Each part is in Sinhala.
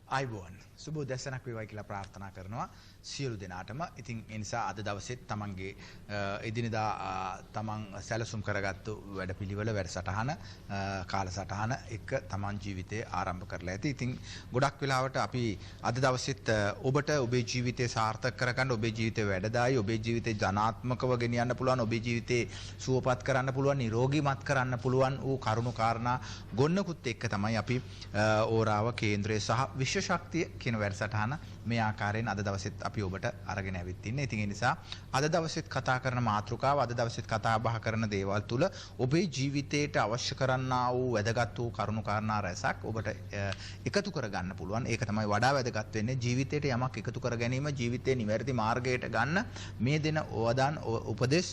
අයිබෝන් සුබ උදැසනක් වේවායි කියලා ප්‍රාර්ථනා කරනවා සියලු දෙනාටම. ඉතින් ඒ නිසා අද දවසෙත් තමන්ගේ එදිනෙදා තමන් සැලසුම් කරගත්තු වැඩපිළිවෙල වැඩසටහන කාලසටහන එක තමන් ජීවිතේ ආරම්භ කරලා ඇති. ඉතින් ගොඩක් වෙලාවට අපි අද දවසෙත් ඔබට ඔබේ ජීවිතේ සාර්ථක කරගන්න, ඔබේ ජීවිතේ වැඩදායි, ඔබේ ජීවිතේ ධනාත්මකව ගෙනියන්න පුළුවන්, ඔබේ ජීවිතේ සුවපත් කරන්න පුළුවන්, නිරෝගීමත් කරන්න පුළුවන් වූ කරුණු කාරණා ගොන්නකුත් එක්ක තමයි අපි ඕරාව කේන්ද්‍රය සහ විශ්ව ශක්තිය කියන වැඩසටහන මේ ආකාරයෙන් අද දවසෙත් අපි ඔබට අරගෙන ඇවිත් ඉන්නේ. ඉතින් ඒ නිසා අද දවසෙත් කතා කරන මාතෘකාව, අද දවසෙත් කතා බහ කරන දේවල් තුල ඔබේ ජීවිතයට අවශ්‍ය කරන්නා වූ වැදගත් වූ කරුණු කාරණා රැසක් ඔබට එකතු කරගන්න පුළුවන්. ඒක තමයි වඩා වැදගත් වෙන්නේ. ජීවිතයට යමක් එකතු කර ගැනීම, ජීවිතේ නිවැරදි මාර්ගයට ගන්න මේ දෙන වදාන් උපදේශ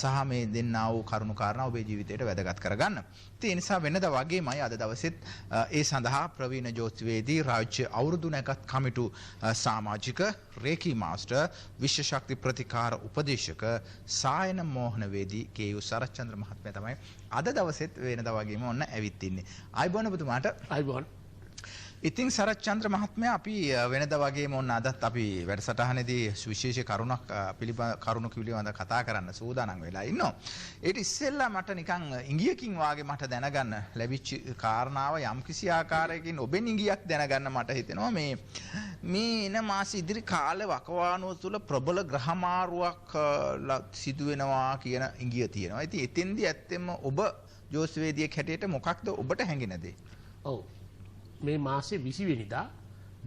සහ මේ දෙන්නා වූ කරුණු කාරණා ඔබේ ජීවිතයට වැදගත් කරගන්න. ඒ නිසා වෙනදා වගේමයි අද දවසෙත් ඒ සඳහා ප්‍රවීණ ජෝතිවේදී රාජ්‍ය අවුරුදු නැකත් කමිටු සමාජික රේකී මාස්ටර් විශ්ව ශක්ති ප්‍රතිකාර උපදේශක සායන මෝහනවේදී කේයු සරච්චන්ද්‍ර මහත්මයා තමයි අද දවසෙත් වෙනදා වගේම ඔන්න ඇවිත් ඉන්නේ. ආයිබෝන් ඔබතුමාට. ආයිබෝන්. ඉතින් සරච්චන්ද්‍ර මහත්මයා අපි වෙනදා වගේම ඔන්න අදත් අපි වැඩසටහනේදී විශේෂ කරුණු පිළිබඳව කතා කරන්න සූදානම් වෙලා ඉන්නවා. ඒට ඉස්සෙල්ලා මට නිකන් ඉංගියකින් වාගේ මට දැනගන්න ලැබිච්ච කාරණාව යම්කිසි ආකාරයකින් ඔබෙන් ඉංගියක් දැනගන්න මට හිතෙනවා මේ එන මාස ඉදිරි කාලේ වකවානුව තුල ප්‍රබල ග්‍රහමාරුවක් සිදු වෙනවා කියන ඉංගිය තියෙනවා. ඉතින් එතෙන්දී ඇත්තෙම ඔබ ජෝතිවේදියෙක් හැටියට මොකක්ද ඔබට හැඟෙන දේ? ඔව්. මේ මාසේ 20 වෙනිදා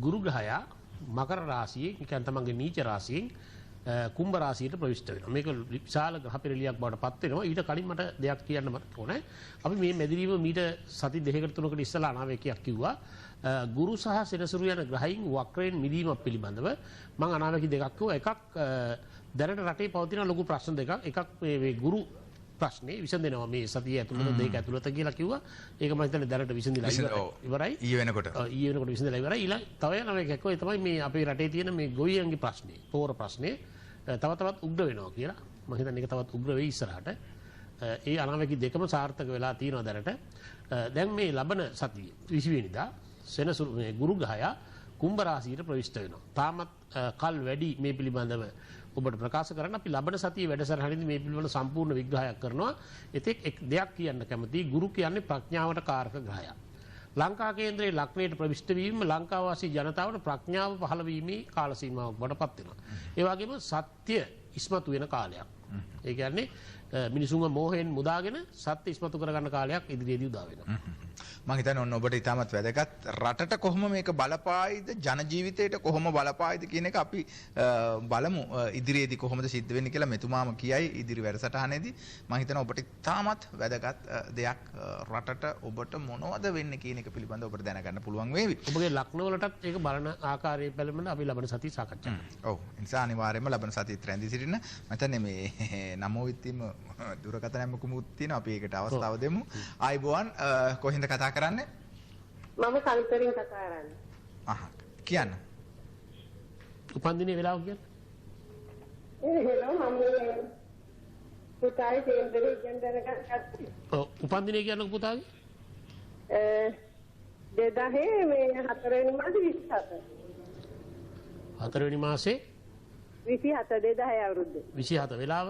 ගුරු ග්‍රහයා මකර රාශියේ නිකන් තමන්ගේ නීච රාශියෙන් කුම්භ රාශියට ප්‍රවිෂ්ඨ වෙනවා. මේක විශාල ග්‍රහ පෙරලියක් බවට පත් වෙනවා. ඊට කලින් මට දෙයක් කියන්න ඕනේ. අපි මේ මැදිරිව මීට සති දෙකකට තුනකට ඉස්සලා අනාවැකියක් කිව්වා. ගුරු සහ සෙනසුරු යන ග්‍රහයින් වක්‍රයෙන් මිදීමක් පිළිබඳව මම අනාවැකි දෙකක් කිව්වා. එකක් දැනට රටේ පවතින ලොකු ප්‍රශ්න දෙකක්. එකක් මේ ගුරු ප්‍රශ්නේ විසඳෙනවා මේ සතිය ඇතුළත දෙක ඇතුළත කියලා කිව්වා. ඒක මම හිතන්නේ දැනට විසඳිලා ඉවරයි. ඊයේ වෙනකොට විසඳලා ඉවරයි. ඊළඟ තව යන එකක් ඔය තමයි මේ අපේ රටේ තියෙන මේ ගොවියන්ගේ ප්‍රශ්නේ, පෝර ප්‍රශ්නේ තවත් උග්‍ර වෙනවා කියලා. මම හිතන්නේ ඒක තවත් උග්‍ර වෙයි ඉස්සරහට. ඒ අනාවැකි දෙකම සාර්ථක වෙලා තියෙනවා දැනට. දැන් මේ ලබන සතියේ 20 වෙනිදා සෙනසුරු මේ ගුරු ග්‍රහයා කුම්භ රාශියට ප්‍රවිෂ්ඨ වෙනවා. තාමත් කල් වැඩි මේ පිළිබඳව ඔබට ප්‍රකාශ කරන්න. අපි ලබන සතියේ වැඩසටහනේදී මේ පිළිබඳව සම්පූර්ණ විග්‍රහයක් කරනවා. එතෙක් එක් දෙයක් කියන්න කැමතියි. ගුරු කියන්නේ ප්‍රඥාවට කාරක ග්‍රහයක්. ලංකා කේන්ද්‍රයේ ලග්නයට ප්‍රවිෂ්ඨ වීම ලංකාව වාසී ජනතාවට ප්‍රඥාව පහළ වීමේ කාල සීමාවක් බවටපත් වෙනවා. ඒ වගේම සත්‍ය ඉස්මතු වෙන කාලයක්. ඒ කියන්නේ මිනිසුන්ව මෝහයෙන් මුදාගෙන සත්‍ය ඉස්මතු කරගන්න කාලයක් ඉදිරියේදී උදා වෙනවා. මම හිතන්නේ ඔන්න ඔබට ඉතාමත් වැදගත්. රටට කොහොම මේක බලපායිද, ජන ජීවිතයට කොහොම බලපායිද කියන එක අපි බලමු ඉදිරියේදී කොහොමද සිද්ධ වෙන්නේ කියලා මෙතුමාම කියයි ඉදිරි වැඩසටහනේදී. මම හිතනවා ඔබට ඉතාමත් වැදගත් දෙයක් රටට ඔබට මොනවද වෙන්නේ කියන එක පිළිබඳව ඔබට දැනගන්න පුළුවන් වේවි. ඔබගේ ලග්න වලටත් ඒක බලන ආකාරයේ බැලුමන අපි ලබන සතිය සාකච්ඡා කරමු. ඔව්. ඒ නිසා අනිවාර්යයෙන්ම ලබන සතියේත් රැඳී සිටින්න. මම හිතන්නේ මේ නමෝ විත්තිම දුරකථන මුකුත් තියෙනවා. අපි ඒකට අවස්ථාව දෙමු. ආයිබෝන් කොහෙන්ද කතා කරන්නේ? මම කල්පරින් කතා කරන්නේ. කියන්න. උපන්දිනේ වෙලාව කියන්න. එහෙනම් මම පුතායි දෙන්දරේ ඉගෙන ගන්න. ඔව් උපන්දිනේ කියන්නේ පුතාගේ? 2000 මේ 4 වෙනි මාසේ 27. 4 වෙනි මාසේ 27 2000 අවුරුද්ද. 27 වෙලාව?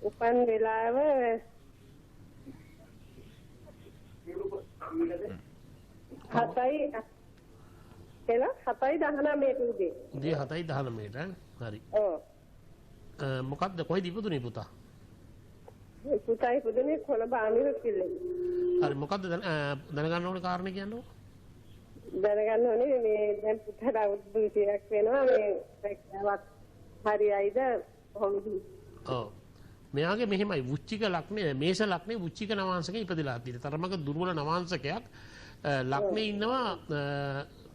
උපන් වෙලාව හතයි එලා 7:19 උදේ. උදේ 7:19 හරි. ඔව්. මොකද්ද කොහෙද ඉපදුනේ පුතා? පුතා ඉපදුනේ කොළඹ ආමිර කිල්ලේ. හරි මොකද්ද දැනගන්න ඕනේ කාරණේ කියන්නකෝ. දැනගන්න ඕනේ මේ දැන් පුතාට අවුරුදු 20ක් වෙනවා මේ රැකියාවක් හරියයිද කොහොමද? ඔව්. මෙයාගේ මෙහෙමයි වුච්චික ලග්නේ මේෂ ලග්නේ වුච්චික නවාංශකේ ඉපදලා තියෙන. තරමක දුර්වල නවාංශකයක් ලග්නේ ඉන්නවා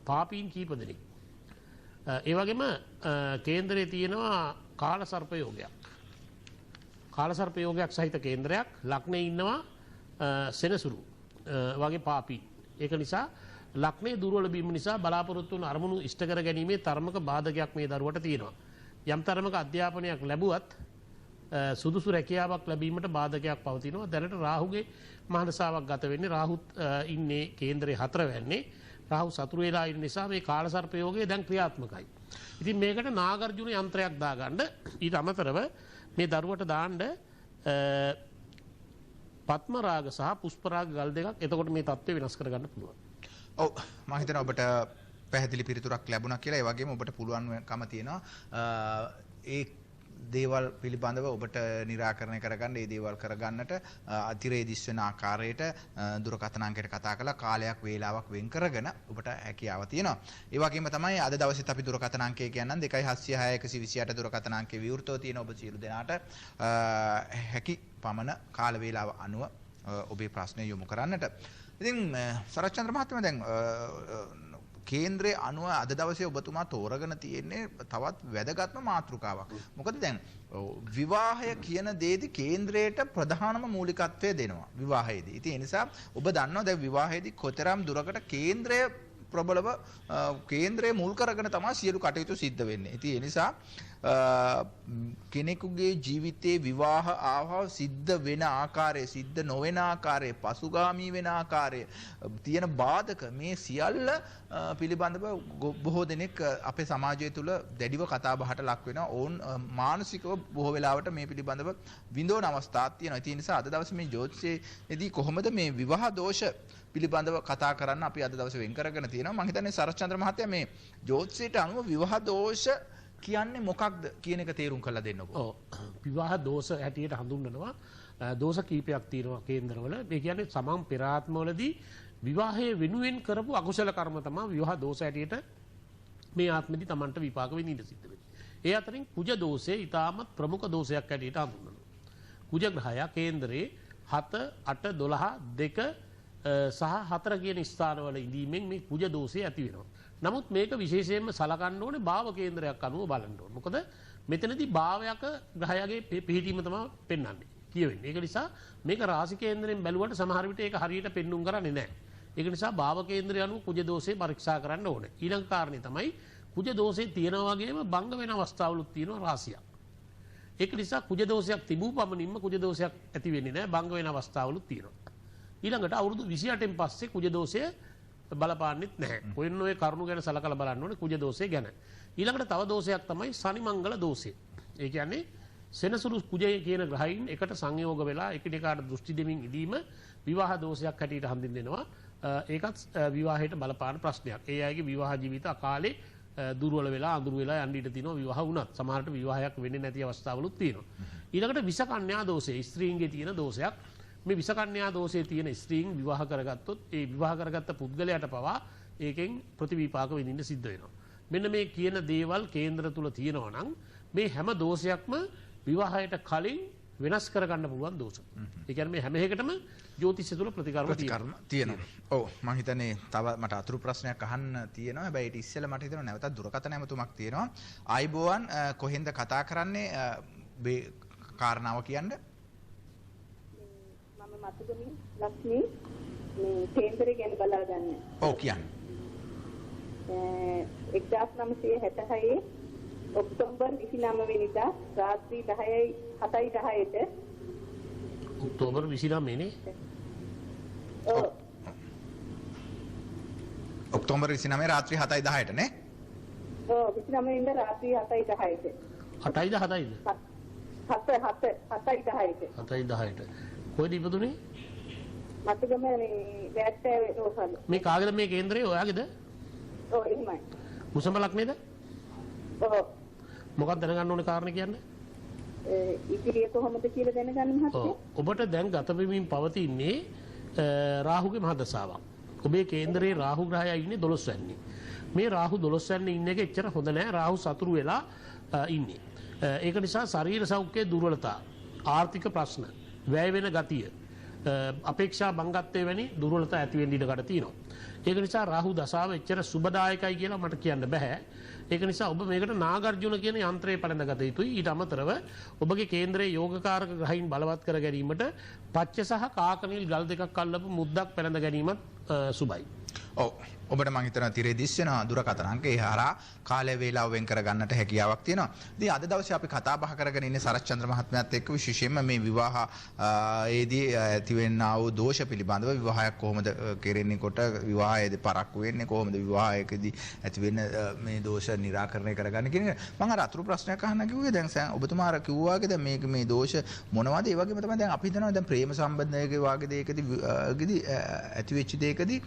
පාපීන් කීප දෙනෙක්. ඒ වගේම කේන්දරයේ තියෙනවා කාල සර්ප යෝගයක්. කාල සර්ප යෝගයක් සහිත කේන්ද්‍රයක් ලග්නේ ඉන්නවා සෙනසුරු වගේ පාපීන්. ඒක නිසා ලග්නේ දුර්වල වීම නිසා බලාපොරොත්තු වන අරමුණු ඉෂ්ට කර ගැනීමේ තරමක බාධකයක් මේ දරුවට තියෙනවා. යම් තරමක අධ්‍යාපනයක් ලැබුවත් සුදුසු රැකියාවක් ලැබීමට බාධකයක් පවතිනවා. දැනට රාහුගේ මහදසාවක් ගත වෙන්නේ. රාහුත් ඉන්නේ කේන්දරයේ 4 වැන්නේ. රාහු සතුරු වෙලා ඉන්න නිසා මේ කාලසර්පයෝගය දැන් ක්‍රියාත්මකයි. ඉතින් මේකට නාගර්ජුන යන්ත්‍රයක් දාගන්න ඊට අමතරව මේ දරුවට දාන්න පත්ම රාග සහ පුෂ්ප රාග ගල් දෙකක්. එතකොට මේ தත්ත්වය වෙනස් කරගන්න පුළුවන්. ඔව් මම හිතනවා ඔබට පැහැදිලි පිළිතුරක් ලැබුණා කියලා. ඒ වගේම ඔබට පුළුවන්කම තියෙනවා ඒ දේවල් පිළිබඳව ඔබට निराකරණය කරගන්න, ඒ දේවල් කරගන්නට අතිරේ දිස් වෙන ආකාරයට දුරකථන අංකයට කතා කරලා කාලයක් වේලාවක් වෙන් කරගෙන ඔබට හැකියාව තියෙනවා. ඒ වගේම තමයි අද දවසේත් අපි දුරකථන අංකය කියන්නම් 276128 දුරකථන අංකේ විවෘතව තියෙන ඔබ සියලු දෙනාට හැකි පමණ කාල වේලාව අනුව ඔබේ ප්‍රශ්න යොමු කරන්නට. ඉතින් සරච්චන්ද්‍ර මහත්මයා දැන් කේන්ද්‍රයේ අනුව අද දවසේ ඔබතුමා තෝරගෙන තියෙන්නේ තවත් වැදගත්ම මාතෘකාවක්. මොකද දැන් විවාහය කියන දේදී කේන්ද්‍රයට ප්‍රධානම මූලිකත්වය දෙනවා විවාහයේදී. ඉතින් ඒ නිසා ඔබ දන්නවා දැන් විවාහයේදී කොතරම් දුරකට කේන්ද්‍රය ප්‍රබලව කේන්ද්‍රය මුල් කරගෙන තමයි සියලු කටයුතු සිද්ධ වෙන්නේ. ඉතින් ඒ නිසා කෙනෙකුගේ ජීවිතයේ විවාහ ආවව සිද්ධ වෙන ආකාරය, සිද්ධ නොවන ආකාරය, පසුගාමී වෙන ආකාරය, තියෙන බාධක මේ සියල්ල පිළිබඳව බොහෝ දෙනෙක් අපේ සමාජය තුළ දැඩිව කතා බහට ලක් වෙනවා. ඔවුන් මානසිකව බොහෝ වෙලාවට මේ පිළිබඳව විඳවන අවස්ථාවක් තියෙනවා. ඒ නිසා අද දවසේ මේ ජෝතිෂයේදී කොහොමද මේ විවාහ දෝෂ පිළිබඳව කතා කරන්න අපි අද දවසේ වෙන් කරගෙන තියෙනවා. මම හිතන්නේ සරච්චන්ද්‍ර මහත්තයා මේ ජෝතිෂයට අනුව විවාහ දෝෂ කියන්නේ මොකක්ද කියන එක තේරුම් කරලා දෙන්නකෝ. ඔව් විවාහ දෝෂ හැටියට හඳුන්වනවා. දෝෂ කීපයක් තියෙනවා කේන්දරවල. මේ කියන්නේ සමන් පෙර ආත්මවලදී විවාහයේ වෙනුවෙන් කරපු අකුසල කර්ම තමයි විවාහ දෝෂ හැටියට මේ ආත්මෙදී Tamanට විපාක වෙනින්න සිද්ධ වෙන්නේ. ඒ අතරින් කුජ දෝෂය ඊටමත් ප්‍රමුඛ දෝෂයක් හැටියට හඳුන්වනවා. කුජ ග්‍රහය කේන්දරේ 7 8 12 2 සහ 4 කියන ස්ථානවල ඉඳීමෙන් මේ කුජ දෝෂය ඇති වෙනවා. නමුත් මේක විශේෂයෙන්ම සලකන්න ඕනේ භාව කේන්ද්‍රයක් අනුව බලන්න ඕනේ. මොකද මෙතනදී භාවයක ග්‍රහයගේ පිහිටීම තමයි පෙන්වන්නේ කියවෙන්නේ. ඒක නිසා මේක රාශි කේන්ද්‍රයෙන් බැලුවට සමහර විට ඒක හරියට පෙන්눔 කරන්නේ නැහැ. ඒක නිසා භාව කේන්ද්‍රය අනුව කුජ දෝෂේ පරීක්ෂා කරන්න ඕනේ. ඊළඟ කාරණේ තමයි කුජ දෝෂේ තියෙනා වගේම භංග වෙන අවස්ථාවලුත් තියෙනවා රාශියක්. ඒක නිසා කුජ දෝෂයක් තිබූ පමණින්ම කුජ දෝෂයක් ඇති වෙන්නේ නැහැ. භංග වෙන අවස්ථාවලුත් තියෙනවා. ඊළඟට අවුරුදු 28න් පස්සේ කුජ දෝෂය බලපාන්නෙත් නැහැ. ඔයන ඔය කරුණු ගැන සලකලා බලන්න ඕනේ කුජ දෝෂය ගැන. ඊළඟට තව දෝෂයක් තමයි සනි මංගල දෝෂය. ඒ කියන්නේ සෙනසුරු කුජය කියන ග්‍රහයින් එකට සංයෝග වෙලා එකිනෙකාට දෘෂ්ටි දෙමින් ඉදීම විවාහ දෝෂයක් හැටියට හඳුන්වනවා. ඒකත් විවාහයට බලපාන ප්‍රශ්නයක්. ඒ අයගේ විවාහ ජීවිත අකාලේ දුර්වල වෙලා අඳුරු වෙලා යන්න ඉඩ තියෙනවා විවාහ වුණත්. සමහරට විවාහයක් වෙන්නේ නැති අවස්ථාවලුත් තියෙනවා. ඊළඟට විෂකන්‍යා දෝෂය ස්ත්‍රීන්ගේ තියෙන දෝෂයක්. මේ විෂකන්‍යා දෝෂයේ තියෙන ස්ත්‍රීන් විවාහ කරගත්තොත් ඒ විවාහ කරගත්ත පුද්ගලයාට පවා ඒකෙන් ප්‍රතිවිපාක විඳින්න සිද්ධ වෙනවා. මෙන්න මේ කියන දේවල් කේන්ද්‍ර තුල තියෙනවා නම් මේ හැම දෝෂයක්ම විවාහයට කලින් වෙනස් කරගන්න පුළුවන් දෝෂ. ඒ කියන්නේ මේ හැම එකටම ජ්‍යොතිෂය තුල ප්‍රතිකර්ම තියෙනවා. ඔව් මම හිතන්නේ තව මට අතුරු ප්‍රශ්නයක් අහන්න තියෙනවා. හැබැයි ඊට ඉස්සෙල්ලා මට හිතෙනවා නැවතත් දුරකථන ඇමතුමක් තියෙනවා. ආයිබෝවන් කොහෙන්ද කතා කරන්නේ මේ කාරණාව කියන්නේ? මතුගමින් ලක්ෂ්මී මේ කේන්දරේ ගැන බලා ගන්න. ඔව් කියන්නේ. 1966 ඔක්තෝබර් 29 වෙනිදා රාත්‍රී 7:10ට ඔක්තෝබර් 29 නේ? ඔව්. ඔක්තෝබර් 29 රාත්‍රී 7:10ට නේ? ඔව් 29 වෙනිදා රාත්‍රී 7:10ට. 8යිද 7යිද? 7:10ට. කොහෙද ඉපදුනේ? මතුගම මේ වැට්ටේ රෝහල. මේ කාගේද මේ කේන්දරේ ඔයාගේද? ඔව් එහෙමයි. මුසඹ ලක්නේද? ඔව්. මොකක්ද දැනගන්න ඕනේ කාරණේ කියන්නේ? ඉතිරිය කොහොමද කියලා දැනගන්න මහත්තයා? ඔබට දැන් ගත වෙමින් පවතින්නේ රාහුගේ මහදසාවක්. ඔබේ කේන්දරේ රාහු ග්‍රහයයි ඉන්නේ 12 වැන්නේ. මේ රාහු 12 වැන්නේ ඉන්න එක එච්චර හොඳ නෑ. රාහු සතුරු වෙලා ඉන්නේ. ඒක නිසා ශරීර සෞඛ්‍යයේ දුර්වලතා, ආර්ථික ප්‍රශ්න, වැය වෙන ගතිය, අපේක්ෂා බංගත්වයේ වැනි දුර්වලතා ඇති වෙන්න ඉඩකඩ තියෙනවා. ඒක නිසා රාහු දශාව එච්චර සුබදායකයි කියලා මට කියන්න බෑ. ඒක නිසා ඔබ මේකට නාගර්ජුන කියන යන්ත්‍රය පළඳගත යුතුයි. ඊට අමතරව ඔබගේ කේන්දරයේ යෝගකාරක ග්‍රහයින් බලවත් කර ගැනීමට පච්ච සහ කාකනිල් ගල් දෙකක් අල්ලපු මුද්දක් පළඳ ගැනීමත් සුබයි. ඔව් ඔබට මම හිතනවා තිරේ දිස් වෙන දුරකථන අංක ඒ හරහා කාලය වේලාව වෙන් කර ගන්නට හැකියාවක් තියෙනවා. ඉතින් අද දවසේ අපි කතා බහ කරගෙන ඉන්නේ සරච්චන්ද්‍ර මහත්මයාත් එක්ක විශේෂයෙන්ම මේ විවාහ ඒදී ඇතිවෙනා වූ දෝෂ පිළිබඳව විවාහයක් කොහොමද කෙරෙන්නේ කොට විවාහයේදී පරක්කු වෙන්නේ කොහොමද විවාහයකදී ඇතිවෙන මේ දෝෂ निराකරණය කරගන්න කියන එක. මම අර අතුරු ප්‍රශ්නයක් අහන්න කිව්වේ දැන් ඔබතුමා අර කිව්වාගේ දැන් මේක මේ දෝෂ මොනවද ඒ වගේම තමයි දැන් අපි හිතනවා දැන් ප්‍රේම සම්බන්ධයක වාගේ දෙයකදී ඇති වෙච්ච දෙයකදී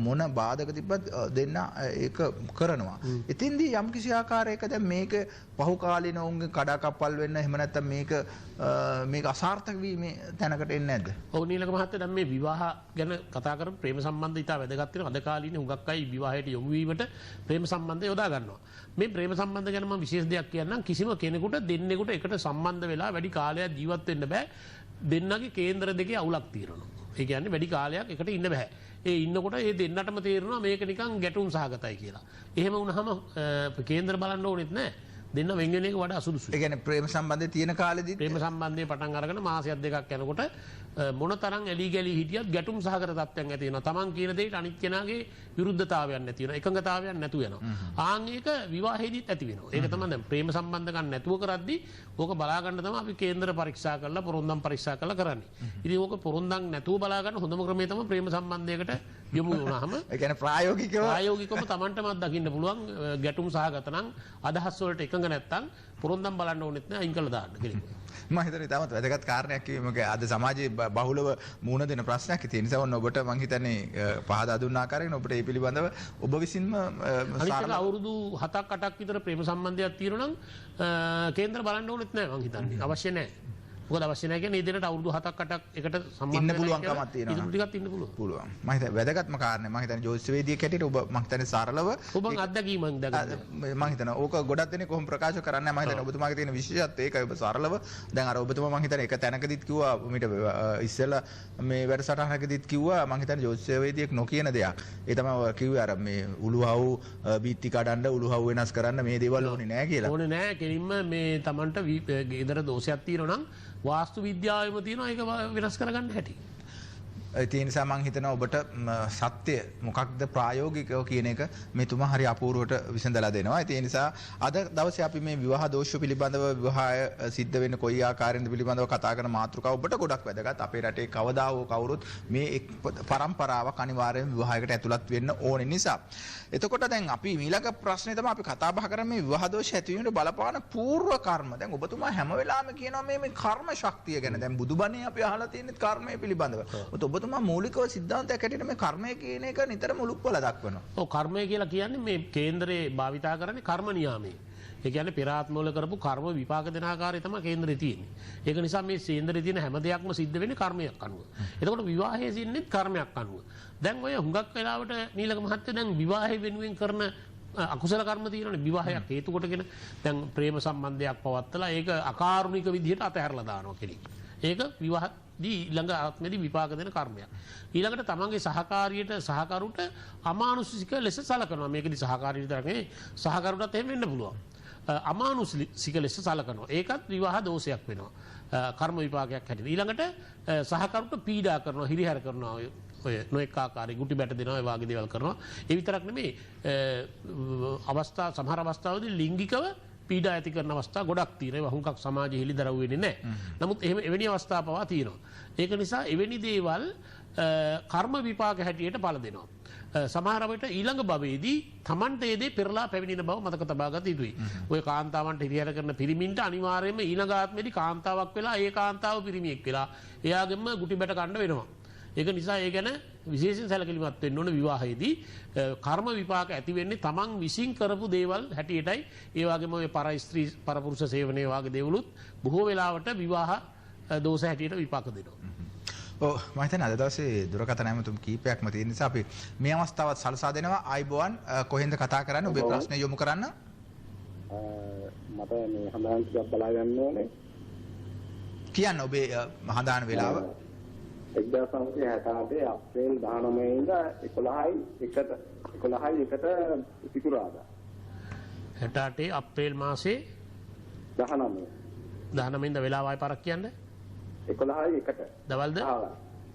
මොන බාධක තිබ්බත් දෙන්න ඒක කරනවා. ඉතින්දී යම් කිසි ආකාරයක දැන් මේක පහුකාලීන උන්ගේ කඩාකප්පල් වෙන්න එහෙම නැත්නම් මේක අසාර්ථක වීමේ තැනකට එන්නේ නැද්ද? ඔව් නීලක මහත්තයා දැන් මේ විවාහ ගැන කතා කරමු. ප්‍රේම සම්බන්ධය ඉතා වැදගත් වෙනවා. අද කාලීන හුඟක් අය විවාහයට යොමු වීමට ප්‍රේම සම්බන්ධය යොදා ගන්නවා. මේ ප්‍රේම සම්බන්ධ ගැන මම විශේෂ දෙයක් කියන්නම්. කිසිම කෙනෙකුට දෙන්නෙකුට එකට සම්බන්ධ වෙලා වැඩි කාලයක් ජීවත් වෙන්න බෑ. දෙන්නගේ කේන්දර දෙකේ අවුලක් තියෙනවා. ඒ කියන්නේ වැඩි කාලයක් එකට ඉන්න බෑ. ඒ ඉන්නකොට ඒ දෙන්නටම තේරෙනවා මේක නිකන් ගැටුම් සහගතයි කියලා. එහෙම වුණාම කේන්දර බලන්න ඕනෙත් නෑ. දෙන්න වෙන වෙන එක වඩා අසුදුසුයි. ඒ කියන්නේ ප්‍රේම සම්බන්ධය තියෙන කාලෙදී ප්‍රේම සම්බන්ධය පටන් අරගෙන මාසයක් දෙකක් යනකොට මොන තරම් ඇලි ගලි හිටියත් ගැටුම් සහගත තත්ත්වයන් ඇති වෙනවා. Taman කියන දෙයට අනිත් කෙනාගේ විරුද්ධතාවයක් නැති වෙනවා. එකඟතාවයක් නැතු වෙනවා. ආන් ඒක විවාහයේදීත් ඇති වෙනවා. ඒක තමයි දැන් ප්‍රේම සම්බන්ධකම් නැතුව කරද්දී ඕක බලා ගන්න තමයි අපි කේන්දර පරීක්ෂා කරලා පොරොන්දම් පරීක්ෂා කරලා කරන්නේ. ඉතින් ඕක පොරොන්දම් නැතුව බලා ගන්න හොඳම ක්‍රමය තමයි ප්‍රේම සම්බන්ධයකට යොමු වුණාම ඒ කියන්නේ ප්‍රායෝගිකවම Tamanටමත් දකින්න පුළුවන් ගැටුම් සහගත නම් අදහස් වලට එකඟ නැත්තම් පොරොන්දම් බලන්න ඕනෙත් නෑ අයින් කළා දාන්න කෙනෙක්. මම හිතන්නේ තාමත් වැදගත් කාරණයක් කිව්වේ මොකද අද සමාජයේ බහුලව මුණ දෙන ප්‍රශ්නයක් තියෙන නිසා ඔබට මම හිතන්නේ පහදා දුන්න ආකාරයෙන් ඔබට මේ පිළිබඳව ඔබ විසින්ම අනිත් අවුරුදු 7ක් 8ක් විතර ප්‍රේම සම්බන්ධයක් තියෙනවා නම් කේන්දර බලන්න ඕනෙත් නෑ මම හිතන්නේ අවශ්‍ය නෑ. මොකද අවශ්‍ය නැහැ කියන්නේ මේ දෙන්නට අවුරුදු 7ක් 8ක් එකට සම්බන්ධ ඉන්න පුළුවන්කමක් තියෙනවා. ඉතින් ටිකක් ඉන්න පුළුවන්. පුළුවන්. මම හිතන්නේ වැදගත්ම කාරණේ මම හිතන්නේ ජෝතිෂ්‍යවේදියෙක් හැටියට ඔබ මම හිතන්නේ සරලව ඔබ අත්දැකීමක් දැක්කද? මම හිතනවා ඕක ගොඩක් දෙනෙක් කොහොම ප්‍රකාශ කරන්නේ මම හිතන්නේ ඔබතුමාගේ තියෙන විශේෂත්වය ඒකයි ඔබ සරලව දැන් අර ඔබතුමා මම හිතන්නේ එක තැනකදීත් කිව්වා මීට ඉස්සෙල්ලා මේ වැඩසටහනකදීත් කිව්වා මම හිතන්නේ ජෝතිෂ්‍යවේදියෙක් නොකියන දෙයක්. ඒ තමයි කිව්වේ අර මේ උළුහව් බීත්ති කඩන්න උළුහව් වෙනස් කරන්න මේ දේවල් ඕනේ නැහැ කියලා. ඕනේ නැහැ කෙලින්ම මේ Tamanට ගෙදර දෝෂයක් තියෙනවා නම් වාස්තු විද්‍යාවෙම තියෙනවා ඒක වෙනස් කරගන්න හැටි. ඒ නිසා මම හිතනවා ඔබට සත්‍ය මොකක්ද ප්‍රායෝගිකව කියන එක මෙතුමා හරි අපූර්වට විසඳලා දෙනවා. ඒ නිසා අද දවසේ අපි මේ විවාහ දෝෂ පිළිබඳව විවාහය සිද්ධ වෙන්න කොයි ආකාරයෙන්ද පිළිබඳව කතා කරන මාතෘකාව ඔබට ගොඩක් වැදගත්. අපේ රටේ කවදා හෝ කවුරුත් මේ එක් පරම්පරාවක් අනිවාර්යයෙන් විවාහයකට ඇතුළත් වෙන්න ඕනේ නිසා. එතකොට දැන් අපි ඊළඟ ප්‍රශ්නේ තමයි අපි කතා බහ කරන්නේ මේ විවාහ දෝෂ ඇතිවීමට බලපාන පූර්ව කර්ම. දැන් ඔබතුමා හැම වෙලාවෙම කියනවා මේ කර්ම ශක්තිය ගැන. දැන් බුදුබණේ අපි අහලා තියෙන්නේ කර්මය පිළිබඳව. ඔබතුමා මූලිකව සිද්ධාන්තයක් හැටියට මේ කර්මය කියන එක නිතරම උලුප්පල දක්වනවා. ඔව් කර්මය කියලා කියන්නේ මේ කේන්දරේ භාවිතා කරන්නේ කර්ම නියාමයේ. ඒ කියන්නේ පෙර ආත්මවල කරපු කර්ම විපාක දෙන ආකාරය තමයි කේන්දරේ තියෙන්නේ. ඒක නිසා මේ කේන්දරේ තියෙන හැම දෙයක්ම සිද්ධ වෙන්නේ කර්මයක් අනුව. එතකොට විවාහයේ සින්නේ කර්මයක් අනුව. දැන් ඔය හුඟක් වෙලාවට නීලක මහත්තයා දැන් විවාහය වෙනුවෙන් කරන අකුසල කර්ම තියෙනවානේ විවාහයක් හේතු කොටගෙන දැන් ප්‍රේම සම්බන්ධයක් පවත්තලා ඒක අකාරුණික විදිහට අතහැරලා දානවා කෙනෙක්. ඒක විවාහදී ඊළඟ ආත්මෙදී විපාක දෙන කර්මයක්. ඊළඟට තමන්ගේ සහකාරියට සහකරුට අමානුෂික ලෙස සලකනවා. මේකදී සහකාරිය විතරක් නෙවෙයි සහකරුටත් එහෙම වෙන්න පුළුවන්. අමානුෂික ලෙස සලකනවා. ඒකත් විවාහ දෝෂයක් වෙනවා. කර්ම විපාකයක් හැටියට. ඊළඟට සහකරුට පීඩා කරනවා, හිරිහැර කරනවා. ඔය නොඑක ආකාරයේ ගුටි බැට දෙනවා, ඒ වගේ දේවල් කරනවා. ඒ විතරක් නෙමෙයි සමහර අවස්ථාවලදී ලිංගිකව පීඩා ඇති කරන අවස්ථා ගොඩක් තියෙනවා. ඒවා හුඟක් සමාජයේ හෙළිදරව් වෙන්නේ නැහැ. නමුත් එහෙම එවැනි අවස්ථා පවා තියෙනවා. ඒක නිසා එවැනි දේවල් කර්ම විපාක හැටියට පළ දෙනවා. සමහර විට ඊළඟ භවයේදී Tamante ඒ දේ පෙරලා පැමිණෙන බව මතක තබා ගත යුතුයි. ඔය කාන්තාවන්ට හිරිහැර කරන පිරිමින්ට අනිවාර්යයෙන්ම ඊළඟ ආත්මෙදී කාන්තාවක් වෙලා ඒ කාන්තාව පිරිමියෙක් වෙලා එයාගෙම ගුටි බැට ගන්න වෙනවා. ඒක නිසා ඒ ගැන විශේෂයෙන් සැලකිලිමත් වෙන්න ඕන විවාහයේදී කර්ම විපාක ඇති වෙන්නේ තමන් විසින් කරපු දේවල් හැටියටයි. ඒ වගේම ඔය පර ස්ත්‍රී පරපුරුෂ සේවනයේ වගේ දේවලුත් බොහෝ වෙලාවට විවාහ දෝෂ හැටියට විපාක දෙනවා. ඔව් මම හිතන්නේ අද දවසේ දුරකථන ඇමතුම් කීපයක්ම තියෙන නිසා අපි මේ අවස්ථාවත් සලසා දෙනවා. ආයිබෝවන් කොහෙන්ද කතා කරන්නේ? ඔබේ ප්‍රශ්නේ යොමු කරන්න. මට මේ හඳාන් ටිකක් බලා ගන්න ඕනේ. කියන්න ඔබේ හඳාන වේලාව. 1968 අප්‍රේල් 19 ඉඳලා 11යි 1ට සිකුරාදා. 68 අප්‍රේල් මාසේ 19 ඉඳලා වෙලාව ආයි පාරක් කියන්නේ 11යි 1ට. දවල්ද?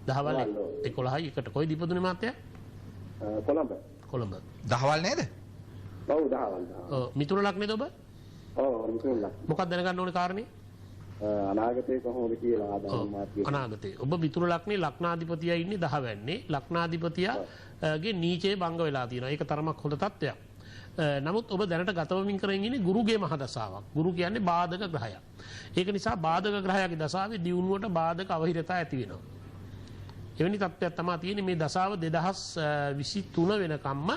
දහවල් 11යි 1ට. කොයි දීපදුනේ මාත්‍යා? කොළඹ. දහවල් නේද? ඔව් දහවල්. ඔව් මිතුරු ලග්නේද ඔබ? ඔව් මිතුරුලා. මොකක්ද දැනගන්න ඕනේ කාරණේ? අනාගතේ කොහොමද කියලා ආදායම් මාර්ගය. අනාගතේ ඔබ මිතුරු ලග්නේ ලග්නාධිපතියා ඉන්නේ 10 වැන්නේ. ලග්නාධිපතියාගේ නීචේ භංග වෙලා තියෙනවා. ඒක තරමක් හොඳ තත්ත්වයක්. නමුත් ඔබ දැනට ගතවමින් කරගෙන ඉන්නේ ගුරුගේ මහ දසාවක්. ගුරු කියන්නේ බාධක ග්‍රහයක්. ඒක නිසා බාධක ග්‍රහයාගේ දසාවේ දියුණුවට බාධක අවහිරතා ඇති වෙනවා. එවැනි තත්ත්වයක් තමයි තියෙන්නේ මේ දසාව 2023 වෙනකම්ම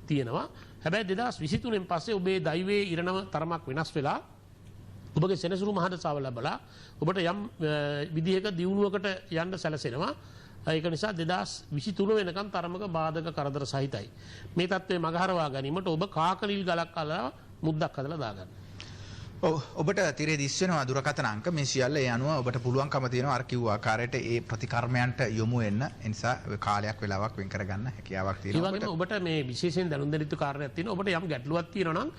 තියෙනවා. හැබැයි 2023න් පස්සේ ඔබේ දෛවයේ ඉරණම තරමක් වෙනස් වෙලා ඔබගේ සෙනසුරු මහ දසාව ලැබලා ඔබට යම් විදිහක දියුණුවකට යන්න සැලසෙනවා. ඒක නිසා 2023 වෙනකම් තරමක බාධක කරදර සහිතයි. මේ තත්ත්වය මගහරවා ගැනීමට ඔබ කාකලිල් ගලක් අල්ලලා මුද්දක් හදලා දාගන්න. ඔබට තිරේ දිස් වෙනවා දුරකථන අංක මේ සියල්ල ඒ අනුව ඔබට පුළුවන්කම තියෙනවා අර කිව්ව ආකාරයට ඒ ප්‍රතිකර්මයන්ට යොමු වෙන්න. ඒ නිසා කාලයක් වෙලාවක් වෙන් කරගන්න හැකියාවක් තියෙනවා. ඒ වගේම ඔබට මේ විශේෂයෙන් දැනුම් දෙන යුතු කාරණයක් තියෙනවා. ඔබට යම් ගැටලුවක් තියෙනවා නම්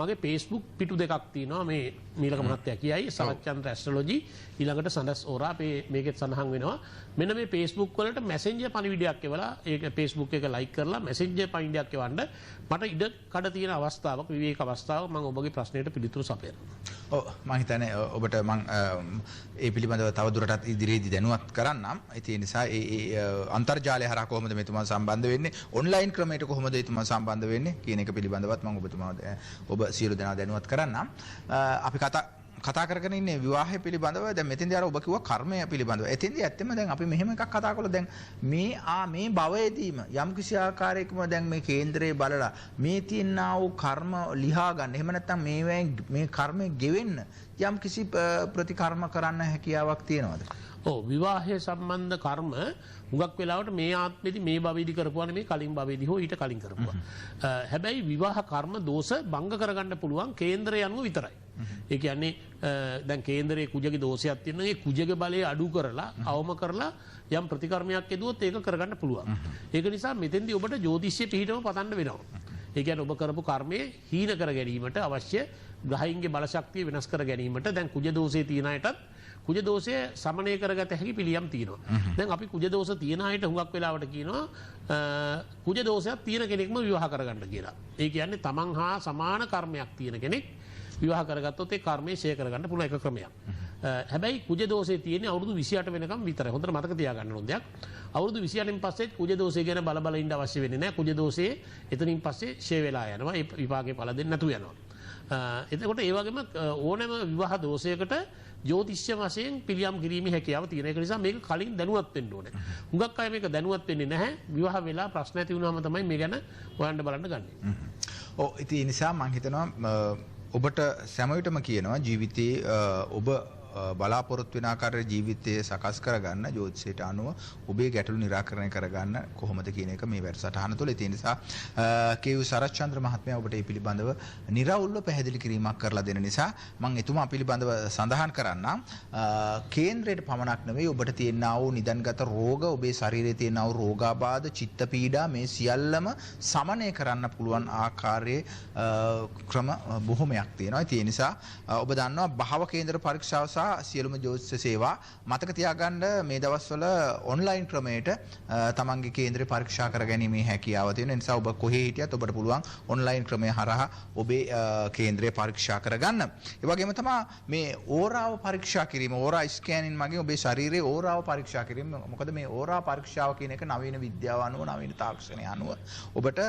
මගේ Facebook පිටු දෙකක් තියෙනවා. මේ නීලක මහත්තයා කියයි සරච්චන්ද්‍ර ඇස්ට්‍රොලොජි ඊළඟට සඳස් ඕරා අපේ මේකෙත් සඳහන් වෙනවා. මෙන්න මේ Facebook වලට මැසෙන්ජර් පණිවිඩයක් එවලා ඒක Facebook එක ලයික් කරලා මැසෙන්ජර් පණිවිඩයක් එවන්න මට ඉඩ කඩ තියෙන අවස්ථාවක් විවේක අවස්ථාවක් මම ඔබගේ ප්‍රශ්නෙට පිළිතුරු සපයනවා. ඔව් මම හිතන්නේ ඔබට මම ඒ පිළිබඳව තව දුරටත් ඉදිරියේදී දැනුවත් කරන්නම්. ඒ නිසා ඒ අන්තර්ජාලය හරහා කොහොමද මෙතුමා සම්බන්ධ වෙන්නේ, ඔන්ලයින් ක්‍රමයට කොහොමද එතුමා සම්බන්ධ වෙන්නේ කියන එක පිළිබඳවත් මම ඔබ සියලු දෙනා දැනුවත් කරන්නම්. අපි කතා කරගෙන ඉන්නේ විවාහය පිළිබඳව. දැන් මෙතෙන්දී අර ඔබ කිව්වා කර්මය පිළිබඳව. එතෙන්දී ඇත්තම දැන් අපි මෙහෙම එකක් කතා කළා. දැන් මේ භවයේදීම යම් කිසි ආකාරයකම දැන් මේ කේන්දරේ බලලා මේ තියෙනා වූ කර්ම ලියා ගන්න. එහෙම නැත්නම් මේ කර්මය ගෙවෙන්න යම් කිසි ප්‍රතිකර්ම කරන්න හැකියාවක් තියෙනවද? ඔව් විවාහය සම්බන්ධ කර්ම හුඟක් වෙලාවට මේ ආත්මෙදී මේ භවෙදී කරපුවා නෙමේ කලින් භවෙදී හෝ ඊට කලින් කරපුවා. හැබැයි විවාහ කර්ම දෝෂ භංග කරගන්න පුළුවන් කේන්දරය අනුව විතරයි. ඒ කියන්නේ දැන් කේන්දරයේ කුජගේ දෝෂයක් තියෙනවා. ඒ කුජගේ බලය අඩු කරලා අවම කරලා යම් ප්‍රතිකර්මයක් යදුවොත් ඒක කරගන්න පුළුවන්. ඒක නිසා මෙතෙන්දී ඔබට ජ්‍යොතිෂ්‍ය පිළිහිටම පතන්න වෙනවා. ඒ කියන්නේ ඔබ කරපු කර්මයේ හීන කර ගැනීමට අවශ්‍ය ග්‍රහයින්ගේ බල ශක්තිය වෙනස් කර ගැනීමට දැන් කුජ දෝෂයේ තියෙන අයටත් කුජ දෝෂය සමනය කරගත හැකි පිළියම් තියෙනවා. දැන් අපි කුජ දෝෂ තියෙන අයට හුඟක් වෙලාවට කියනවා කුජ දෝෂයක් තියෙන කෙනෙක්ම විවාහ කරගන්න කියලා. ඒ කියන්නේ තමන් හා සමාන කර්මයක් තියෙන කෙනෙක් විවාහ කරගත්තොත් ඒ කර්මය ෂෙයා කරගන්න පුළුවන් එක ක්‍රමයක්. හැබැයි කුජ දෝෂයේ තියෙන්නේ අවුරුදු 28 වෙනකම් විතරයි. හොඳට මතක තියාගන්න ඕන දෙයක්. අවුරුදු 28න් පස්සේ කුජ දෝෂය ගැන බල ඉන්න අවශ්‍ය වෙන්නේ නැහැ. කුජ දෝෂයේ එතනින් පස්සේ ෂෙයා වෙලා යනවා. ඒ විපාකේ ඵල දෙන්න නැතු යනවා. එතකොට ඒ වගේම ඕනෑම විවාහ දෝෂයකට ජ්‍යොතිෂ්‍ය වශයෙන් පිළියම් කිරීමේ හැකියාව තියෙන. ඒක නිසා මේක කලින් දැනුවත් වෙන්න ඕනේ. හුඟක් අය මේක දැනුවත් වෙන්නේ නැහැ. විවාහ වෙලා ප්‍රශ්න ඇති වුණාම තමයි මේ ගැන හොයන්න බලන්න ගන්නේ. ඔව් ඉතින් ඒ නිසා මම හිතනවා ඔබට සෑම කියනවා ජීවිතයේ ඔබ බලාපොරොත්තු වෙන ආකාරයේ ජීවිතය සකස් කරගන්න ජ්‍යොතිෂයට අනුව ඔබේ ගැටලු निराකරණය කරගන්න කොහොමද කියන එක මේ වැඩසටහන තුළ. ඒ නිසා කේයු සරච්චන්ද්‍ර මහත්මයා ඔබට මේ පිළිබඳව निराවුල්ව පැහැදිලි කිරීමක් කරලා දෙන නිසා මම එතුමා පිළිබඳව සඳහන් කරන්නම්. කේන්ද්‍රයට පමණක් නෙවෙයි ඔබට තියෙනා වූ නිදන්ගත රෝග, ඔබේ ශරීරයේ තියෙනා වූ රෝගාබාධ, චිත්ත පීඩා මේ සියල්ලම සමනය කරන්න පුළුවන් ආකාරයේ ක්‍රම බොහොමයක් තියෙනවා. ඒ නිසා ඔබ දන්නවා භව කේන්ද්‍ර පරීක්ෂාව සියලුම ජ්‍යොතිෂ සේවා මතක තියාගන්න මේ දවස්වල ඔන්ලයින් ක්‍රමයට තමන්ගේ කේන්දරේ පරීක්ෂා කර ගැනීමේ හැකියාව තියෙන නිසා ඔබ කොහේ හිටියත් ඔබට පුළුවන් ඔන්ලයින් ක්‍රමය හරහා ඔබේ කේන්දරය පරීක්ෂා කරගන්න. ඒ වගේම තමයි මේ ඕරාව පරීක්ෂා කිරීම, ඕරා ස්කෑනින් මගින් ඔබේ ශරීරයේ ඕරාව පරීක්ෂා කිරීම. මොකද මේ ඕරා පරීක්ෂාව කියන එක නවීන විද්‍යාව අනුව, නවීන තාක්ෂණය අනුව ඔබට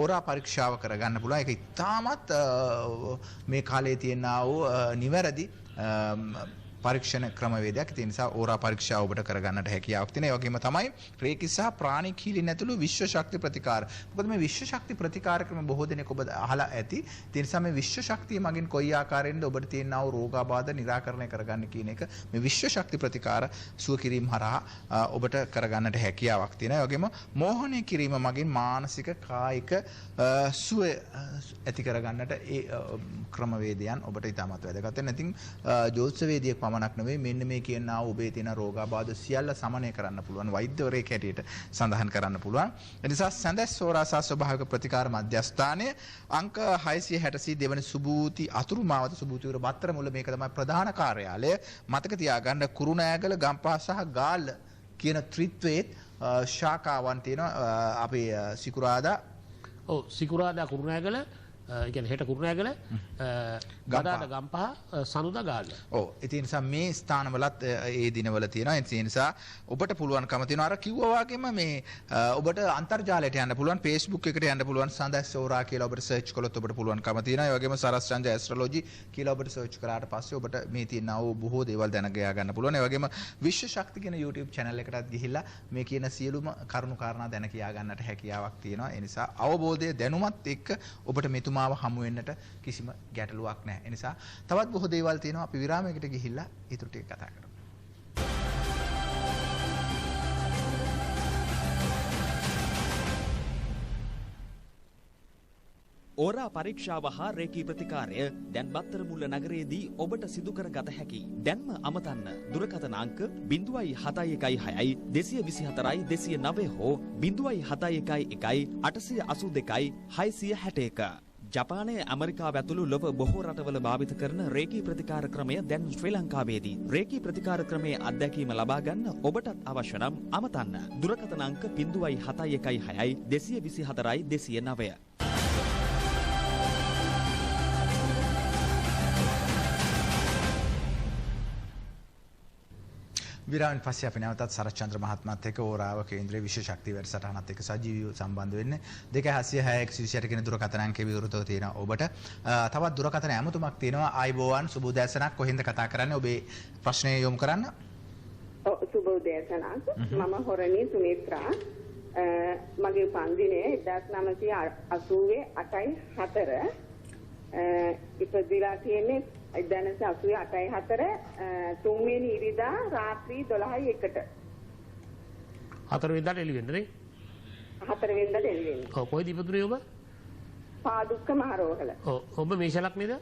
ඕරා පරීක්ෂාව කරගන්න පුළුවන්. ඒක ඉතාමත් මේ කාලේ තියෙනා වූ නිවැරදි පරීක්ෂණ ක්‍රමවේදයක්. ඒ නිසා ඕරා පරීක්ෂාව ඔබට කරගන්නට හැකියාවක් තියෙනවා. ඒ වගේම තමයි රේකි සහ ප්‍රාණිකීලින් ඇතුළු විශ්ව ශක්ති ප්‍රතිකාර. මොකද මේ විශ්ව ශක්ති ප්‍රතිකාර ක්‍රම බොහෝ දෙනෙක් ඔබ අහලා ඇති. ඒ නිසා මේ විශ්ව ශක්තිය මගින් කොයි ආකාරයෙන්ද ඔබට තියෙනා වූ රෝගාබාධ निराකරණය කරගන්න කියන එක මේ විශ්ව ශක්ති ප්‍රතිකාර සුව කිරීම හරහා ඔබට කරගන්නට හැකියාවක් තියෙනවා. ඒ වගේම මෝහනය කිරීම මගින් මානසික කායික සුව ඇති කරගන්නට ඒ ක්‍රමවේදයන් ඔබට ඉතාමත් වැදගත් වෙනවා. ඉතින් ජ්‍යොතිෂවේදියෙක් පමණක් නෙවෙයි මෙන්න මේ කියනා ඔබේ තියෙන රෝගාබාධ සියල්ල සමනය කරන්න පුළුවන් වෛද්‍යවරයෙක් හැටියට සඳහන් කරන්න පුළුවන්. ඒ නිසා සඳස් සෝරාසා ස්වභාවික ප්‍රතිකාර මධ්‍යස්ථානය අංක 660 දෙවන සුබූති අතුරු මාවත සුබූතිවර බත්තර මුල මේක තමයි ප්‍රධාන කාර්යාලය. මතක තියාගන්න කුරුණෑගල, ගම්පහ සහ ගාල්ල කියන ත්‍රිත්වයේ ශාඛාවන් තියෙනවා. අපේ සිකුරාදා ඔව් සිකුරාදා කුරුණෑගල කියන්නේ හෙට කුරුණෑගල ගදාද ගම්පහ සනුදා ගාල්ල. ඔව් ඒ නිසා මේ ස්ථානවලත් ඒ දිනවල තියෙනවා. ඒ නිසා ඔබට පුළුවන්කම තියෙනවා අර කිව්වා වගේම මේ ඔබට අන්තර්ජාලයට යන්න පුළුවන් Facebook එකට යන්න පුළුවන් සඳස් සෝරා කියලා ඔබට සර්ච් කළොත් ඔබට පුළුවන්කම තියෙනවා. ඒ වගේම සරස් චන්ද ඇස්ට්‍රොලොජි කියලා ඔබට සර්ච් කරාට පස්සේ ඔබට මේ තියෙන බොහෝ දේවල් දැන ගන්න පුළුවන්. ඒ වගේම විශ්ව ශක්ති කියන YouTube channel එකටත් ගිහිල්ලා මේ කියන සියලුම කරුණු කාරණා දැන කියා ගන්නට හැකියාවක් තියෙනවා. ඒ නිසා අවබෝධය දැනුමත් එක්ක ඔබට මෙතුමාව හමු වෙන්නට කිසිම ගැටලුවක් නැහැ. ඒ නිසා තවත් බොහෝ දේවල් තියෙනවා. අපි විරාමයකට ගිහිල්ලා ඊටු ටික කතා කරමු. ඕරා පරීක්ෂාව හා රේඛී ප්‍රතිකාරය දැන් බත්තරමුල්ල නගරයේදී ඔබට සිදු කර ගත හැකි. දැන්ම අමතන්න දුරකථන අංක 0.716 224 209 හෝ 0.711 882 661. ජපානය ඇමරිකාව ඇතුළු ලොව බොහෝ රටවල භාවිත කරන රේඛී ප්‍රතිකාර ක්‍රමය දැන් ශ්‍රී ලංකාවේදී. රේඛී ප්‍රතිකාර ක්‍රමයේ අත්දැකීම ලබා ගන්න ඔබටත් අවශ්‍ය නම් අමතන්න දුරකථන අංක 0.716 224 209. විරාමයෙන් පස්සේ අපි නැවතත් සරච්චන්ද්‍ර මහත්මයාත් එක්ක ඕරාව කේන්ද්‍රයේ විශේෂ ශක්ති වැඩසටහනත් එක්ක සජීවීව සම්බන්ධ වෙන්නේ 286 කියන දුරකථන අංකේ විවෘතව තියෙනවා ඔබට. තවත් දුරකථන ඇමතුමක් තියෙනවා. ආයිබෝවන් සුබ උදෑසනක්. කොහෙන්ද කතා කරන්නේ? ඔබේ ප්‍රශ්නය යොමු කරන්න. සුබ උදෑසනක්. මම හොරණී සුමිත්‍රා. මගේ උපන්දිනය 1980 ඉපදිලා තියෙන්නේ 1988 තුන්වෙනි ඉරිදා රාත්‍රී 12:01ට. 4 වෙනිදාට එළි වෙන්න නේ? 4 වෙනිදාට එළි වෙන්න. ඔව් කොහෙද ඉපදුනේ ඔබ? පාදුක්ක මහරෝහල. ඔව් ඔබ මේෂ ලග්නේද?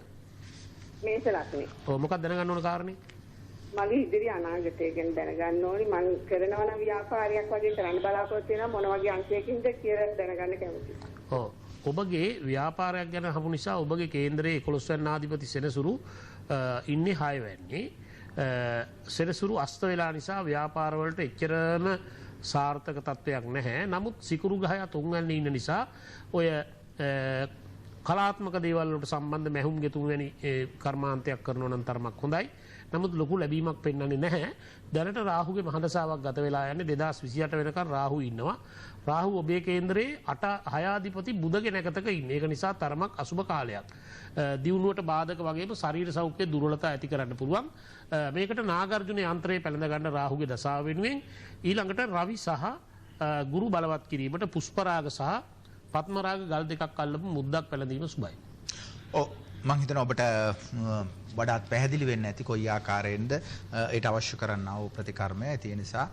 මේෂ ලග්නේ. ඔව් මොකක්ද දැනගන්න ඕන කාරණේ? මගේ ඉදිරි අනාගතය ගැන දැනගන්න ඕනි. මම කරනවා නම් ව්‍යාපාරයක් වගේ කරන්න බලාපොරොත්තු වෙනවා. මොන වගේ අංශයකින්ද කියලා දැනගන්න කැමතියි. ඔව් ඔබගේ ව්‍යාපාරයක් ගැන හමු නිසා ඔබගේ කේන්ද්‍රයේ 11 වෙනි ආධිපති සෙනසුරු ඉන්නේ 6 වෙනි. සෙනසුරු අස්ත වෙලා නිසා ව්‍යාපාර වලට එච්චරම සාර්ථක තත්වයක් නැහැ. නමුත් සිකුරු ගහය 3 වෙනි ඉන්න නිසා ඔය කලාත්මක දේවල් වලට සම්බන්ධ මැහුම්ගේ 3 වෙනි කර්මාන්තයක් කරනවා නම් තරමක් හොඳයි. නමුත් ලොකු ලැබීමක් පෙන්වන්නේ නැහැ. දැනට රාහුගේ මහදසාවක් ගත වෙලා යන්නේ 2028 වෙනකන් රාහු ඉන්නවා. රාහු ඔබේ කේන්ද්‍රයේ 6 ආධිපති බුධගේ නැකතක ඉන්නේ. ඒක නිසා තරමක් අසුබ කාලයක්. දියුණුවට බාධක වගේම ශරීර සෞඛ්‍ය දුර්වලතා ඇති කරන්න පුළුවන්. මේකට නාගර්ජුන යන්ත්‍රය පැලඳ ගන්න රාහුගේ දසාව වෙනුවෙන් ඊළඟට රවි සහ ගුරු බලවත් කිරීමට පුෂ්පරාග සහ පත්මරාග ගල් දෙකක් අල්ලපු මුද්දක් පැලඳීම සුබයි. ඔව් මම හිතනවා ඔබට වඩාත් පැහැදිලි වෙන්න ඇති කොයි ආකාරයෙන්ද ඊට අවශ්‍ය කරන්නා වූ ප්‍රතිකර්මය. ඒ නිසා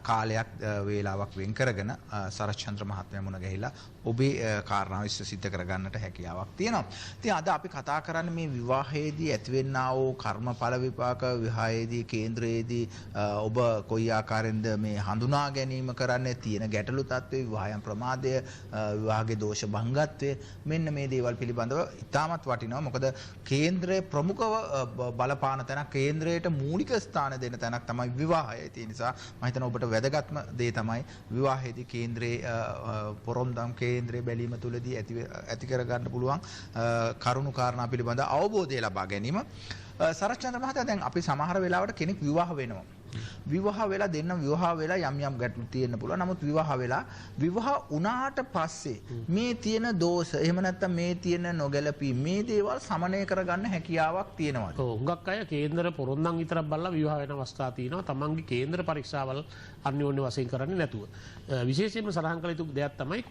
කාලයක් වේලාවක් වෙන් කරගෙන සරච්චන්ද්‍ර මහත්මයා මුණ ගැහිලා ඔබේ කාරණාව සිද්ධ කරගන්නට හැකියාවක් තියෙනවා. ඉතින් අද අපි කතා කරන්නේ මේ විවාහයේදී ඇතිවෙනා වූ කර්මඵල විපාක විවාහයේදී කේන්ද්‍රයේදී ඔබ කොයි ආකාරයෙන්ද මේ හඳුනා ගැනීම කරන්නේ තියෙන ගැටලු තත්ත්වය විවාහයන් ප්‍රමාදය විවාහයේ දෝෂ භංගත්වය මෙන්න මේ දේවල් පිළිබඳව ඉතාමත් වටිනවා. මොකද කේන්ද්‍රයේ ප්‍රමුඛව බලපාන තැනක් කේන්ද්‍රයට මූලික ස්ථාන දෙන තැනක් තමයි විවාහය. ඒ නිසා මම හිතනවා ඔබට වැදගත්ම දේ තමයි විවාහයේදී කේන්ද්‍රයේ පොරොන්දම් කේන්ද්‍රයේ බැලීම තුළදී ඇති කර ගන්න පුළුවන් කරුණු කාරණා පිළිබඳ අවබෝධය ලබා ගැනීම. සරච්චන්ද්‍ර මහතා දැන් අපි සමහර වෙලාවට කෙනෙක් විවාහ වෙනවා. විවාහ වෙලා දෙන්න විවාහ වෙලා යම් යම් ගැටලු තියෙන්න පුළුවන්. නමුත් විවාහ වෙලා විවාහ වුණාට පස්සේ මේ තියෙන දෝෂ එහෙම නැත්නම් මේ තියෙන නොගැලපී මේ දේවල් සමනය කරගන්න හැකියාවක් තියෙනවා. ඔව් හුඟක් අය කේන්ද්‍ර පොරොන්දම් විතරක් බලලා විවාහ වෙන අවස්ථා තියෙනවා. තමන්ගේ කේන්ද්‍ර පරීක්ෂාවල් අන්‍යෝන්‍ය වශයෙන් කරන්නේ නැතුව. විශේෂයෙන්ම සඳහන් කළ යුතු දෙයක් තමයි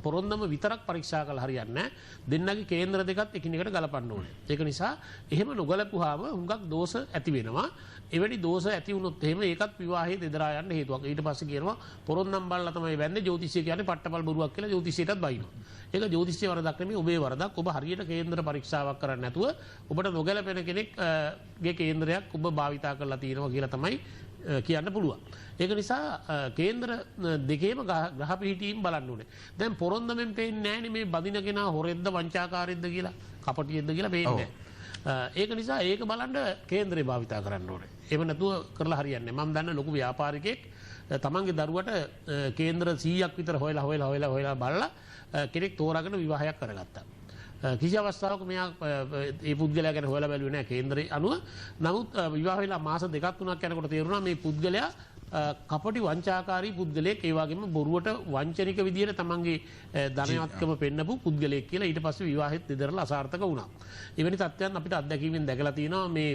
පොරොන්දම විතරක් පරීක්ෂා කරලා හරියන්නේ නැහැ. දෙන්නගේ කේන්ද්‍ර දෙකත් එකිනෙකට ගලපන්න ඕනේ. ඒක නිසා එහෙම නොගලපුවාම හුඟක් දෝෂ ඇති වෙනවා. එවැනි දෝෂ ඇති වුණොත් එහෙම ඒකත් විවාහයේ දෙදරා යන්න හේතුවක්. ඊට පස්සේ කියනවා පොරොන්දම් බලලා තමයි වැන්නේ. ජ්‍යොතිෂය කියන්නේ පට්ටපල් බොරුවක් කියලා ජ්‍යොතිෂයටත් බයිනවා. ඒක ජ්‍යොතිෂයේ වරදක් නෙමෙයි ඔබේ වරදක්. ඔබ හරියට කේන්ද්‍ර පරීක්ෂාවක් කරන්නේ නැතුව ඔබට නොගැලපෙන කෙනෙක්ගේ කේන්ද්‍රයක් ඔබ භාවිතා කරලා තියෙනවා කියලා තමයි කියන්න පුළුවන්. ඒක නිසා කේන්ද්‍ර දෙකේම ග්‍රහ පිහිටීම් බලන්න ඕනේ. දැන් පොරොන්දමෙන් පේන්නේ නැහැනේ මේ බදින කෙනා හොරෙද්ද වංචාකාරීද්ද කියලා කපටියෙක්ද කියලා පේන්නේ නැහැ. ඒක නිසා ඒක බලන්න කේන්ද්‍රේ භාවිතා කරන්න ඕනේ. එහෙම නැතුව කරලා හරියන්නේ නැහැ. මම දන්න ලොකු ව්‍යාපාරිකයෙක් තමන්ගේ දරුවට කේන්ද්‍ර 100ක් විතර හොයලා බලලා කෙනෙක් තෝරාගෙන විවාහයක් කරගත්තා. කිසි අවස්ථාවක මෙයා ඒ පුද්ගලයා ගැන හොයලා බැලුවේ නැහැ කේන්දරේ අනුව. නමුත් විවාහ වෙලා මාස 2ක් 3ක් යනකොට තේරුණා මේ පුද්ගලයා කපටි වංචාකාරී පුද්ගලයෙක්, ඒ වගේම බොරුවට වංචනික විදියට තමන්ගේ ධනවත්කම පෙන්නපු පුද්ගලයෙක් කියලා. ඊට පස්සේ විවාහෙත් දෙදරලා අසාර්ථක වුණා. එවැනි තත්ත්වයන් අපිට අත්දැකීමෙන් දැකලා තියෙනවා. මේ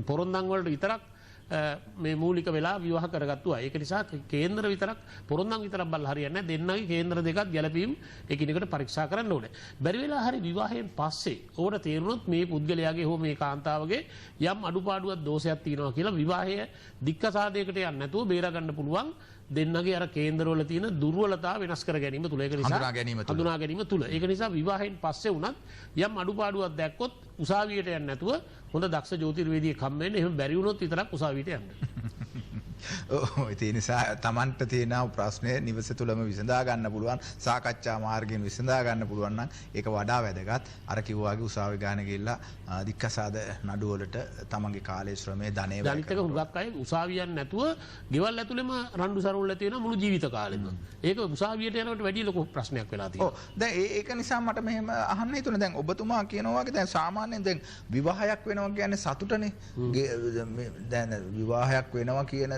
පොරොන්දම් වලට විතරක් මේ මූලික වෙලා විවාහ කරගත්තු අය. ඒක නිසා කේන්දර විතරක් පොරොන්දම් විතරක් බලලා හරියන්නේ නැහැ. දෙන්නගේ කේන්දර දෙකත් ගැලපීම් එකිනෙකට පරීක්ෂා කරන්න ඕනේ. බැරි වෙලා හරි විවාහයෙන් පස්සේ ඕකට තේරුනොත් මේ පුද්ගලයාගේ හෝ මේ කාන්තාවගේ යම් අඩුපාඩුවක් දෝෂයක් තියෙනවා කියලා විවාහය දික්කසාදයකට යන්නේ නැතුව බේර ගන්න පුළුවන්. දෙන්නගේ අර කේන්දරවල තියෙන දුර්වලතා වෙනස් කර ගැනීම තුල. ඒක නිසා හඳුනා ගැනීම තුල. ඒක නිසා විවාහයෙන් පස්සේ වුණත් යම් අඩුපාඩුවක් දැක්කොත් උසාවියට යන්නේ නැතුව හොඳ දක්ෂ ජ්‍යොතිර්වේදියෙක් හම් වෙන්න. එහෙම බැරි වුණොත් විතරක් උසාවියට යන්න. ඒ නිසා Tamanට තියෙන ප්‍රශ්නේ නිවස තුලම විසඳා ගන්න පුළුවන්, සාකච්ඡා මාර්ගයෙන් විසඳා ගන්න පුළුවන් නම් ඒක වඩා වැදගත්. අර කිව්වාගේ උසාවි ගාන ගිහිල්ලා දික්කසාද නඩු වලට තමන්ගේ කාලය ශ්‍රමය ධනෙ වැය කරනවා. අනිත් එක හුඟක් අය උසාවියන් නැතුව ගෙවල් ඇතුළෙම රණ්ඩු සරුවල් ඇති වෙන මුළු ජීවිත කාලෙම. ඒක උසාවියට යනකොට වැඩි ලොකු ප්‍රශ්නයක් වෙලා තියෙනවා. ඔව්. දැන් ඒක නිසා මට මෙහෙම අහන්න හිතුණා. දැන් ඔබතුමා කියනවා වගේ දැන් සාමාන්‍යයෙන් දැන් විවාහයක් වෙනවා කියන්නේ සතුටනේ. දැන් විවාහයක් වෙනවා කියන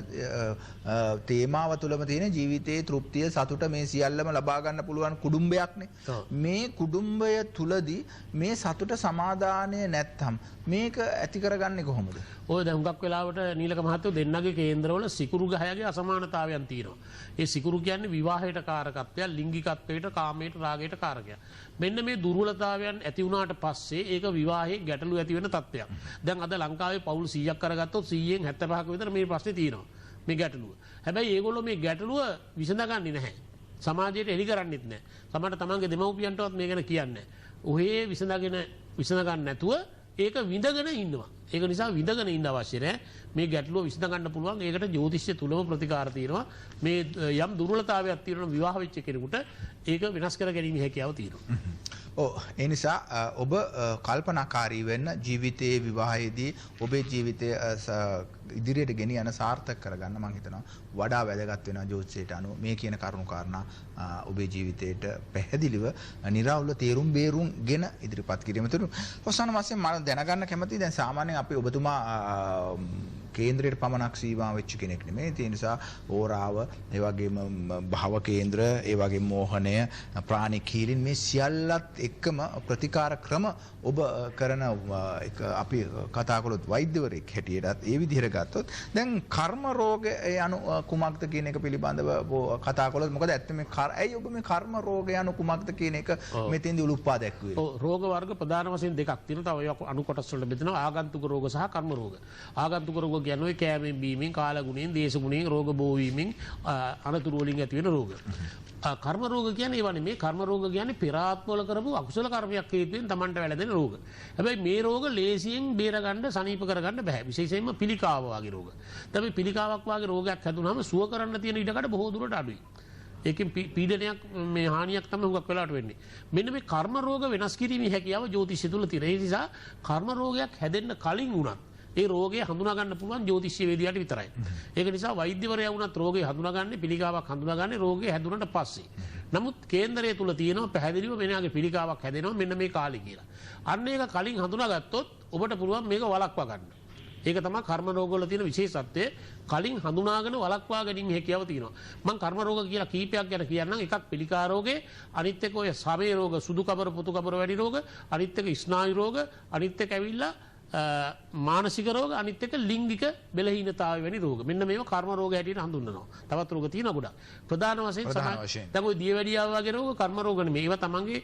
තේමාව තුළම තියෙන ජීවිතයේ තෘප්තිය සතුට මේ සියල්ලම ලබා ගන්න පුළුවන් කුඩුම්බයක්නේ. මේ කුඩුම්බය තුලදී මේ සතුට සමාදානය නැත්තම් මේක ඇති කරගන්නේ කොහොමද? ඔය දැන් හුඟක් වෙලාවට නීලක මහත්තයෝ දෙන්නගේ කේන්දරවල සිකුරු ගහයගේ අසමානතාවයන් තියෙනවා. ඒ සිකුරු කියන්නේ විවාහයට කාරකත්වය, ලිංගිකත්වයට, කාමයට, රාගයට කාරකයක්. මෙන්න මේ දුර්වලතාවයන් ඇති වුණාට පස්සේ ඒක විවාහයේ ගැටලු ඇති වෙන තත්ත්වයක්. දැන් අද ලංකාවේ පවුල් 100ක් කරගත්තොත් 100න් 75ක විතර මේ ප්‍රශ්නේ තියෙනවා. මේ ගැටලුව. හැබැයි ඒගොල්ලෝ මේ ගැටලුව විසඳගන්නේ නැහැ. සමාජයට එලි කරන්නෙත් නැහැ. සමහරට තමන්ගේ දෙමව්පියන්ටවත් මේ ගැන කියන්නේ නැහැ. ඔහේ විසඳගන්න නැතුව ඒක විඳගෙන ඉන්නවා. ඒක නිසා විඳගෙන ඉන්න අවශ්‍ය නැහැ. මේ ගැටලුව විසඳගන්න පුළුවන්. ඒකට ජ්‍යොතිෂය තුලම ප්‍රතිකාර තියෙනවා. මේ යම් දුර්වලතාවයක් තියෙනවා විවාහ වෙච්ච කෙනෙකුට ඒක වෙනස් කර ගැනීම හැකියාව තියෙනවා. ඒ නිසා ඔබ කල්පනාකාරී වෙන්න ජීවිතයේ විවාහයේදී ඔබේ ජීවිතය ඉදිරියට ගෙනියන සාර්ථක කරගන්න මම හිතනවා වඩා වැදගත් වෙනවා ජෝතිෂයට අනුව මේ කියන කරුණු කාරණා ඔබේ ජීවිතයට පැහැදිලිව නිරවුල තේරුම් බේරුම් ගෙන ඉදිරිපත් කිරීම තුළ අවසාන වශයෙන් මම දැනගන්න කැමතියි දැන් සාමාන්‍යයෙන් අපි ඔබතුමා කේන්ද්‍රයට පමණක් සීමා වෙච්ච කෙනෙක් නෙමෙයි. ඒ නිසා ඕරාව, ඒ වගේම භව කේන්ද්‍ර, ඒ වගේම මෝහණය, ප්‍රාණික හීලින් මේ සියල්ලත් එක්කම ප්‍රතිකාර ක්‍රම ඔබ කරන එක අපි කතා කළොත් වෛද්‍යවරයෙක් හැටියටත් ඒ විදිහට ගත්තොත් දැන් කර්ම රෝගය යනු කුමක්ද කියන එක පිළිබඳව කතා කළොත් මොකද ඇත්තම ඇයි ඔබ මේ කර්ම රෝගය යනු කුමක්ද කියන එක මෙතෙන්දී උලුප්පා දැක්ුවේ? ඔව් රෝග වර්ග ප්‍රධාන වශයෙන් දෙකක් තියෙනවා. තව ඒක අණු කොටස් වලට බෙදෙනවා. ආගන්තුක රෝග සහ කර්ම රෝග. ආගන්තුක රෝග කියන්නේ කෑමෙන් බීමෙන් කාලගුණයෙන් දේශගුණයෙන් රෝග බෝ වීමෙන් අනතුරු වලින් ඇති වෙන රෝග. කර්ම රෝග කියන්නේ ඒවා නෙමේ. කර්ම රෝග කියන්නේ පෙර ආත්මවල කරපු අකුසල කර්මයක් හේතුවෙන් Tamanට වැළඳෙන රෝග. හැබැයි මේ රෝග ලේසියෙන් බේර ගන්න සනීප කරගන්න බෑ. විශේෂයෙන්ම පිළිකාව වගේ රෝග. දැන් පිළිකාවක් වගේ රෝගයක් හැදුනහම සුව කරන්න තියෙන ඉඩකඩ බොහෝ දුරට අඩුයි. ඒකෙන් පීඩනයක් මේ හානියක් තමයි හුඟක් වෙලාවට වෙන්නේ. මෙන්න මේ කර්ම රෝග වෙනස් කිරීමේ හැකියාව ජ්‍යොතිෂය තුල තියෙනවා. ඒ නිසා කර්ම රෝගයක් හැදෙන්න කලින් වුණත් ඒ රෝගය හඳුනා ගන්න පුළුවන් ජ්‍යොතිෂ්‍ය වේදියාට විතරයි. ඒක නිසා වෛද්‍යවරයා වුණත් රෝගේ හඳුනාගන්නේ පිළිකාවක් හඳුනාගන්නේ රෝගේ හැදුනට පස්සේ. නමුත් කේන්දරය තුල තියෙනවා පැහැදිලිව මෙයාගේ පිළිකාවක් හැදෙනවා මෙන්න මේ කාලේ කියලා. අන්න ඒක කලින් හඳුනාගත්තොත් ඔබට පුළුවන් මේක වළක්වා ගන්න. ඒක තමයි කර්ම රෝග වල තියෙන විශේෂත්වය. කලින් හඳුනාගෙන වළක්වා ගැනීම හැකියාව තියෙනවා. මම කර්ම රෝග කියලා කීපයක් ගැන කියන්නම්. එකක් පිළිකා රෝගේ, අනිත් එක ඔය සමේ රෝග, සුදු කබර, පොතු කබර වැඩි රෝග, අනිත් එක ස්නායු රෝග, අනිත් එක ඇවිල්ලා මානසික රෝග, අනිත් එක ලිංගික බෙලහීනතාවය වැනි රෝග. මෙන්න මේව කර්ම රෝග හැටියට හඳුන්වනවා. තවත් රෝග තියෙනවා ගොඩක්. ප්‍රධාන වශයෙන් දැන් ඔය දියවැඩියාව වගේ රෝග කර්ම රෝග නෙමෙයි. ඒවා තමන්ගේ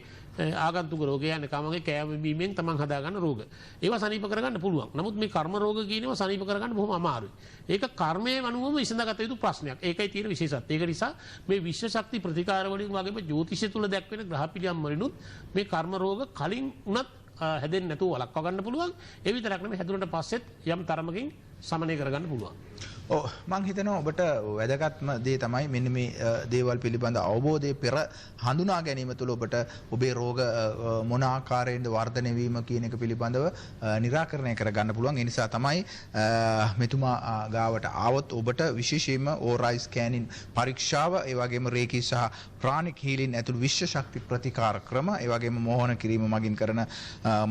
ආගන්තුක රෝග යන්නේ කමගේ කෑම බීමෙන් තමන් හදාගන්න රෝග. ඒවා සනීප කරගන්න පුළුවන්. නමුත් මේ කර්ම රෝග කියනවා සනීප කරගන්න බොහොම අමාරුයි. ඒක කර්මයේ අනුවම විසඳගත යුතු ප්‍රශ්නයක්. ඒකයි තියෙන විශේෂත්වය. ඒක නිසා මේ විශ්ව ශක්ති ප්‍රතිකාර වලින් වගේම ජ්‍යොතිෂය තුල දැක්වෙන ග්‍රහ පිළියම් වලිනුත් මේ කර්ම රෝග කලින් උනත් හැදෙන්නේ නැතුව වළක්වා ගන්න පුළුවන්. ඒ විතරක් නෙමෙයි හැදුනට පස්සෙත් යම් තරමකින් සමනය කරගන්න පුළුවන්. මං හිතනවා ඔබට වැදගත්ම දේ තමයි මෙන්න මේ දේවල් පිළිබඳ අවබෝධය පෙර හඳුනා ගැනීම තුළ ඔබට ඔබේ රෝග මොන ආකාරයෙන්ද වර්ධනය වීම කියන එක පිළිබඳව निराකරණය කරගන්න පුළුවන්. ඒ නිසා තමයි මෙතුමා ගාවට ආවොත් ඔබට විශේෂයෙන්ම ඕරයි ස්කෑනින් පරීක්ෂාව, ඒ වගේම රේකී සහ ප්‍රාණික හීලින් ඇතුළු විශ්ව ශක්ති ප්‍රතිකාර ක්‍රම, ඒ වගේම මෝහන කිරීම මගින් කරන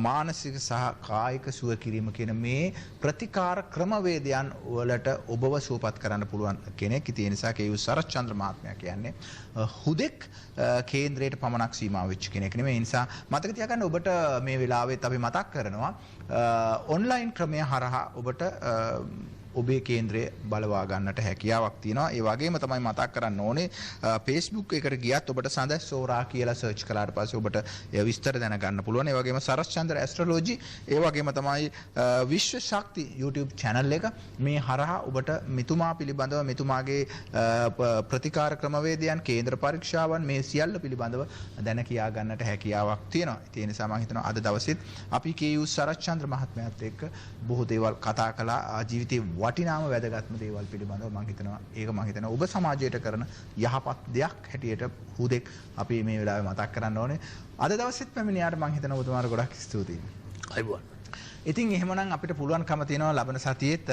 මානසික සහ කායික සුව කිරීම කියන මේ ප්‍රතිකාර ක්‍රමවේදයන් වලට ඔබව සුවපත් කරන්න පුළුවන් කෙනෙක්. ඒ නිසා කේයු සරච්චන්ද්‍ර මහත්මයා කියන්නේ හුදෙක් කේන්ද්‍රයට පමණක් සීමා වෙච්ච කෙනෙක් නෙමෙයි. ඒ නිසා මතක තියාගන්න ඔබට මේ වෙලාවෙත් අපි මතක් කරනවා ඔන්ලයින් ක්‍රමය හරහා ඔබට ඔබේ කේන්ද්‍රය බලවා ගන්නට හැකියාවක් තියෙනවා. ඒ වගේම තමයි මතක් කරන්න ඕනේ Facebook එකට ගියත් ඔබට සඳස්සෝරා කියලා සර්ච් කළාට පස්සේ ඔබට විස්තර දැනගන්න පුළුවන්. ඒ වගේම සරස්චන්ද්‍ර ඇස්ට්‍රොලොජි, ඒ වගේම තමයි විශ්ව ශක්ති YouTube channel එක මේ හරහා ඔබට මෙතුමා පිළිබඳව මෙතුමාගේ ප්‍රතිකාර ක්‍රමවේදයන්, කේන්ද්‍ර පරීක්ෂාවන් මේ සියල්ල පිළිබඳව දැන කියා ගන්නට හැකියාවක් තියෙනවා. ඒ නිසා මම හිතනවා අද දවසෙත් අපි KU සරච්චන්ද්‍ර මහත්මයාත් එක්ක බොහෝ දේවල් කතා කළා. ජීවිතේ වටිනාම වැදගත්ම දේවල් පිළිබඳව මම හිතනවා ඔබ සමාජයට කරන යහපත් දෙයක් හැටියට හුදෙක් අපි මේ වෙලාවේ මතක් කරන්න ඕනේ. අද දවසෙත් පැමිණියාට මම හිතනවා ඔබතුමාට ගොඩක් ස්තුතියි. අයිබෝන්. ඉතින් එහෙමනම් අපිට පුළුවන්කම තියෙනවා ලබන සතියේත්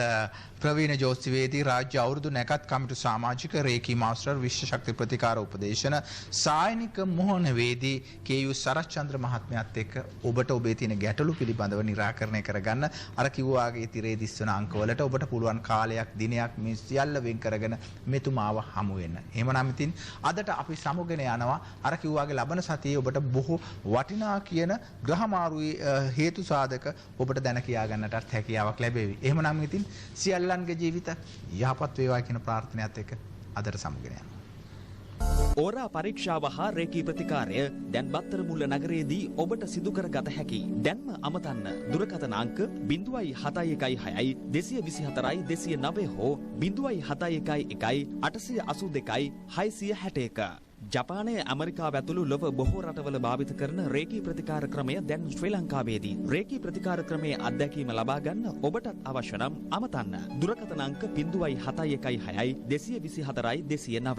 ප්‍රවීණ ජෝතිවේදී රාජ්‍ය අවුරුදු නැකත් කමිටු සමාජික රේකී මාස්ටර් විශ්ව ශක්ති ප්‍රතිකාර උපදේශන සායනික මොහොන වේදී KU සරච්චන්ද්‍ර මහත්මයාත් එක්ක ඔබට ඔබේ තියෙන ගැටලු පිළිබඳව निराකරණය කරගන්න අර කිව්වාගේ තිරේ දිස්වන අංකවලට ඔබට පුළුවන් කාලයක් දිනයක් මේ සියල්ල වෙන් කරගෙන මෙතුමාව හමු වෙන්න. එහෙමනම් ඉතින් අදට අපි සමුගෙන යනවා අර කිව්වාගේ ලබන සතියේ ඔබට බොහෝ වටිනා කියන ග්‍රහමාරුවේ හේතු සාධක ඔබට දැන කියා ගන්නටත් හැකියාවක් ලැබෙවි. එහෙමනම් ඉතින් සියල්ලන්ගේ ජීවිත යහපත් වේවා කියන ප්‍රාර්ථනාවත් එක්ක අදට සමුගෙන යනවා. ඕරා පරීක්ෂාව හා රේකී ප්‍රතිකාරය දැන් බත්තරමුල්ල නගරයේදී ඔබට සිදු කර ගත හැකි. දැන්ම අමතන්න දුරකථන අංක 0.71 224 209 හෝ 0.711 882 661. ජපානය ඇමරිකාව ඇතුළු ලොව බොහෝ රටවල භාවිත කරන රේකී ප්‍රතිකාර ක්‍රමය දැන් ශ්‍රී ලංකාවේදී රේකී ප්‍රතිකාර ක්‍රමයේ අත්දැකීම ලබා ගන්න ඔබටත් අවශ්‍ය නම් අමතන්න දුරකථන අංක 0.716 224 209